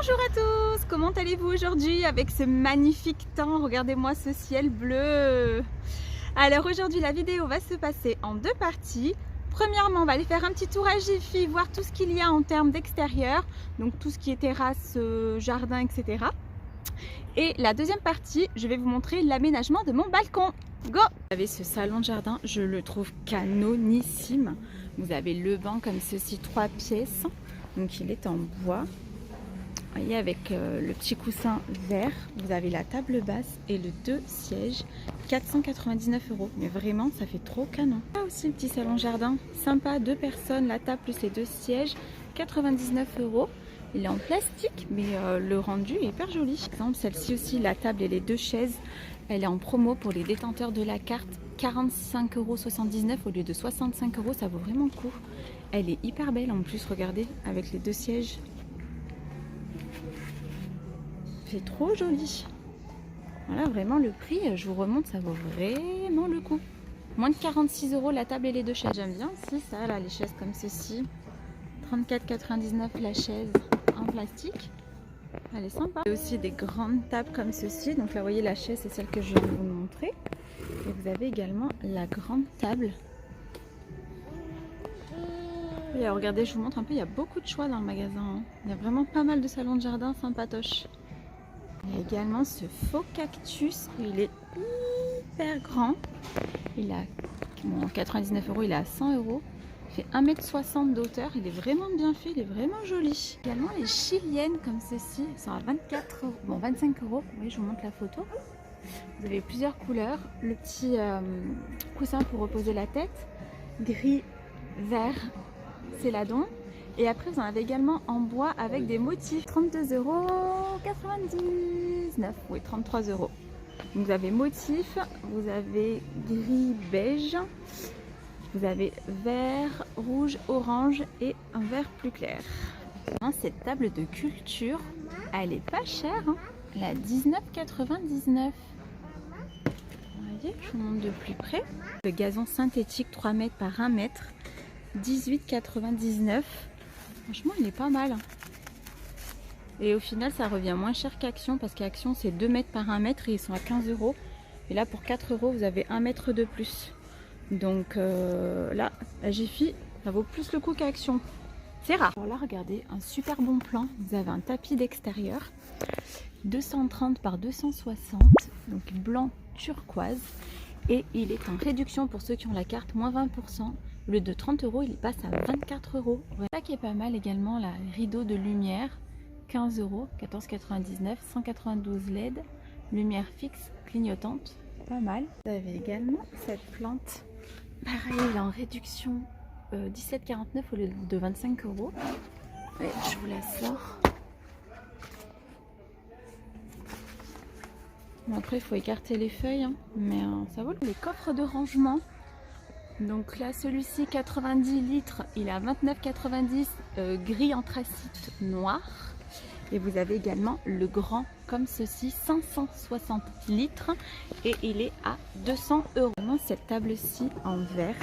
Bonjour à tous, comment allez-vous aujourd'hui avec ce magnifique temps? Regardez-moi ce ciel bleu. Alors aujourd'hui la vidéo va se passer en deux parties. Premièrement, on va aller faire un petit tour à Jiffy, voir tout ce qu'il y a en termes d'extérieur, donc tout ce qui est terrasse, jardin, etc. Et la deuxième partie, je vais vous montrer l'aménagement de mon balcon. Go! Vous avez ce salon de jardin, je le trouve canonissime. Vous avez le banc comme ceci, 3 pièces, donc il est en bois. Vous voyez, avec le petit coussin vert, vous avez la table basse et le 2 sièges, 499 €. Mais vraiment, ça fait trop canon. Là aussi, le petit salon jardin, sympa, 2 personnes, la table plus les 2 sièges, 99 €. Il est en plastique, mais le rendu est hyper joli. Par exemple, celle-ci aussi, la table et les 2 chaises, elle est en promo pour les détenteurs de la carte, 45,79 € au lieu de 65 €. Ça vaut vraiment le coup. Elle est hyper belle en plus, regardez, avec les 2 sièges. C'est trop joli. Voilà, vraiment le prix, je vous remonte, ça vaut vraiment le coup. Moins de 46 € la table et les 2 chaises. J'aime bien aussi ça, là, les chaises comme ceci. 34,99 € la chaise en plastique. Elle est sympa. Il y a aussi des grandes tables comme ceci. Donc là, vous voyez, la chaise, c'est celle que je vais vous montrer. Et vous avez également la grande table. Et alors, regardez, je vous montre un peu, il y a beaucoup de choix dans le magasin. Hein. Il y a vraiment pas mal de salons de jardin sympatoches. Il y a également ce faux cactus, il est hyper grand, il a 99 €, il est à 100 €, il fait 1,60 m d'auteur, il est vraiment bien fait, il est vraiment joli. Également les chiliennes comme ceci, elles sont à 25 €, oui je vous montre la photo. Vous avez plusieurs couleurs, le petit coussin pour reposer la tête, gris, vert, céladon. Et après, vous en avez également en bois avec des motifs. 32,99 €. Oui, 33 €. Donc, vous avez motifs, vous avez gris, beige, vous avez vert, rouge, orange et un vert plus clair. Cette table de culture, elle est pas chère. Hein. Elle est à 19,99 €. Vous voyez, je vous montre de plus près. Le gazon synthétique 3 mètres par 1 mètre, 18,99 €. Franchement, il est pas mal. Et au final, ça revient moins cher qu'Action parce qu'Action, c'est 2 mètres par 1 mètre et ils sont à 15 €. Et là, pour 4 €, vous avez 1 mètre de plus. Donc là, à Jiffy, ça vaut plus le coup qu'Action. C'est rare. Alors là, regardez, un super bon plan. Vous avez un tapis d'extérieur, 230 par 260, donc blanc turquoise. Et il est en réduction pour ceux qui ont la carte, moins 20%. Au lieu de 30 €, il passe à 24 €. Ça qui est pas mal également, la rideau de lumière, 15 €, 14,99 €, 192 LED, lumière fixe, clignotante, pas mal. Vous avez également cette plante, pareil, il est en réduction, 17,49 € au lieu de 25 €. Et je vous la sors. Bon, après, il faut écarter les feuilles, hein, mais ça vaut. Les coffres de rangement. Donc là, celui-ci, 90 litres, il est à 29,90 €, gris anthracite noir. Et vous avez également le grand, comme ceci, 560 litres. Et il est à 200 €. Cette table-ci en verre,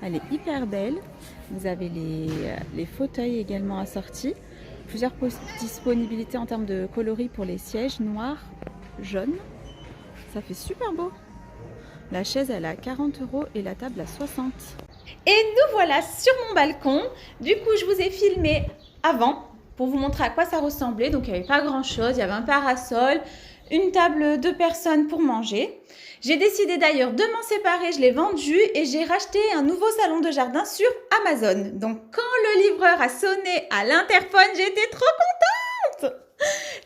elle est hyper belle. Vous avez les fauteuils également assortis. Plusieurs disponibilités en termes de coloris pour les sièges, noir, jaune. Ça fait super beau. La chaise, elle est à 40 € et la table à 60 €. Et nous voilà sur mon balcon. Du coup, je vous ai filmé avant pour vous montrer à quoi ça ressemblait. Donc, il n'y avait pas grand-chose. Il y avait un parasol, une table de personnes pour manger. J'ai décidé d'ailleurs de m'en séparer. Je l'ai vendu et j'ai racheté un nouveau salon de jardin sur Amazon. Donc, quand le livreur a sonné à l'interphone, j'étais trop contente.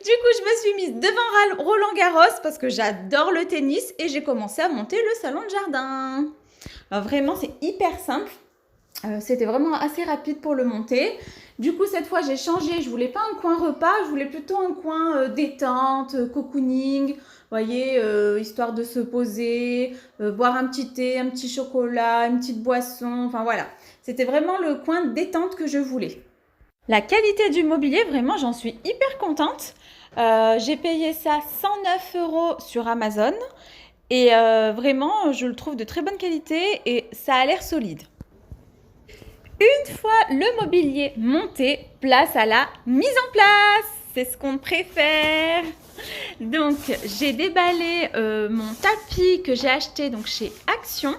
Du coup, je me suis mise devant Roland Garros parce que j'adore le tennis et j'ai commencé à monter le salon de jardin. Alors, vraiment, c'est hyper simple. C'était vraiment assez rapide pour le monter. Du coup, cette fois, j'ai changé. Je voulais pas un coin repas, je voulais plutôt un coin détente, cocooning. Vous voyez, histoire de se poser, boire un petit thé, un petit chocolat, une petite boisson. Enfin, voilà. C'était vraiment le coin détente que je voulais. La qualité du mobilier, vraiment, j'en suis hyper contente. J'ai payé ça 109 € sur Amazon et vraiment, je le trouve de très bonne qualité et ça a l'air solide. Une fois le mobilier monté, place à la mise en place. c'est ce qu'on préfère. Donc, j'ai déballé mon tapis que j'ai acheté donc, chez Action.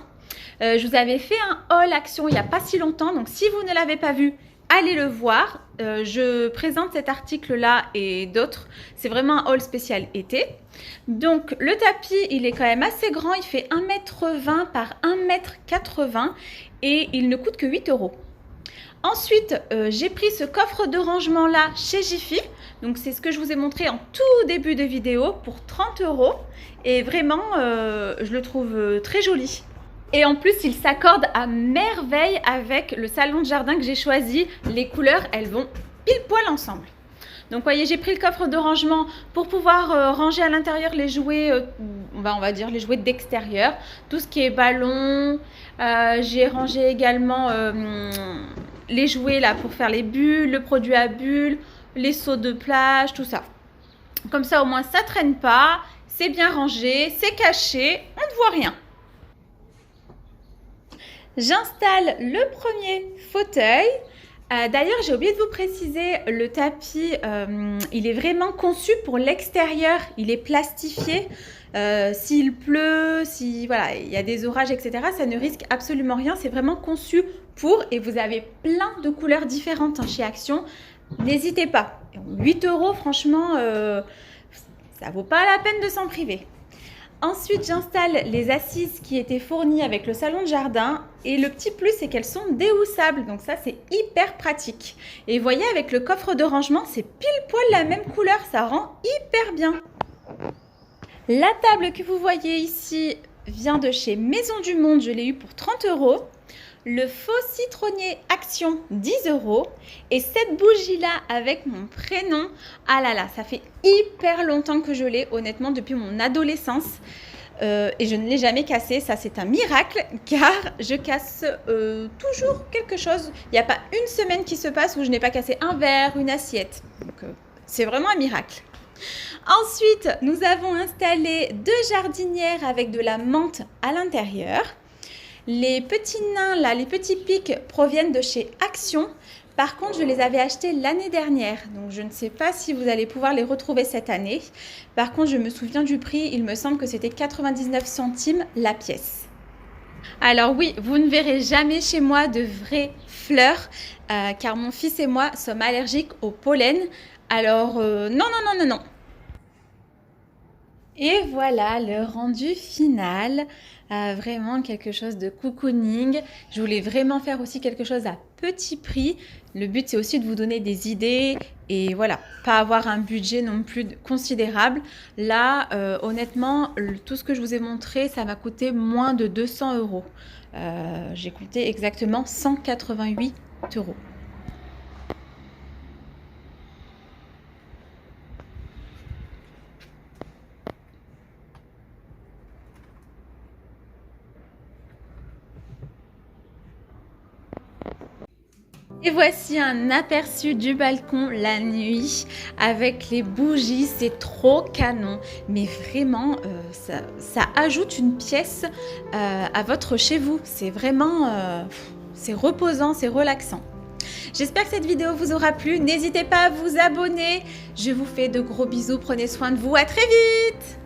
Je vous avais fait un haul Action il n'y a pas si longtemps. Donc, si vous ne l'avez pas vu, allez le voir. Je présente cet article-là et d'autres. C'est vraiment un haul spécial été. Donc, le tapis, il est quand même assez grand. Il fait 1,20 m par 1,80 m et il ne coûte que 8 €. Ensuite, j'ai pris ce coffre de rangement là chez Jiffy. Donc c'est ce que je vous ai montré en tout début de vidéo pour 30 €. Et vraiment, je le trouve très joli. Et en plus, il s'accorde à merveille avec le salon de jardin que j'ai choisi. Les couleurs, elles vont pile poil ensemble. Donc voyez, j'ai pris le coffre de rangement pour pouvoir ranger à l'intérieur les jouets, on va dire les jouets d'extérieur. Tout ce qui est ballon. J'ai rangé également les jouets là pour faire les bulles, le produit à bulles, les seaux de plage, tout ça. Comme ça au moins ça traîne pas, c'est bien rangé, c'est caché, on ne voit rien. J'installe le premier fauteuil. D'ailleurs, j'ai oublié de vous préciser, le tapis, il est vraiment conçu pour l'extérieur. Il est plastifié. S'il pleut, si voilà, il y a des orages, etc., ça ne risque absolument rien. C'est vraiment conçu pour, et vous avez plein de couleurs différentes hein, chez Action. N'hésitez pas. 8 €, franchement, ça vaut pas la peine de s'en priver. Ensuite, j'installe les assises qui étaient fournies avec le salon de jardin. Et le petit plus, c'est qu'elles sont déhoussables. Donc ça, c'est hyper pratique. Et vous voyez, avec le coffre de rangement, c'est pile poil la même couleur. Ça rend hyper bien. La table que vous voyez ici vient de chez Maison du Monde. Je l'ai eu pour 30 €. Le faux citronnier Action, 10 €. Et cette bougie-là avec mon prénom, ah là là, ça fait hyper longtemps que je l'ai, honnêtement, depuis mon adolescence. Et je ne l'ai jamais cassée, ça c'est un miracle, car je casse toujours quelque chose. Il n'y a pas une semaine qui se passe où je n'ai pas cassé un verre, une assiette. Donc c'est vraiment un miracle. Ensuite, nous avons installé 2 jardinières avec de la menthe à l'intérieur. Les petits nains, là, les petits pics proviennent de chez Action. Par contre, je les avais achetés l'année dernière. Donc, je ne sais pas si vous allez pouvoir les retrouver cette année. Par contre, je me souviens du prix. Il me semble que c'était 99 centimes la pièce. Alors oui, vous ne verrez jamais chez moi de vraies fleurs. Car mon fils et moi sommes allergiques au pollen. Alors, non. Et voilà le rendu final, vraiment quelque chose de cocooning. Je voulais vraiment faire aussi quelque chose à petit prix. Le but c'est aussi de vous donner des idées et voilà, pas avoir un budget non plus considérable. Là, honnêtement, tout ce que je vous ai montré, ça m'a coûté moins de 200 €. J'ai coûté exactement 188 €. Et voici un aperçu du balcon la nuit avec les bougies, c'est trop canon. Mais vraiment, ça ajoute une pièce à votre chez vous. C'est vraiment, c'est reposant, c'est relaxant. J'espère que cette vidéo vous aura plu. N'hésitez pas à vous abonner. Je vous fais de gros bisous, prenez soin de vous, à très vite!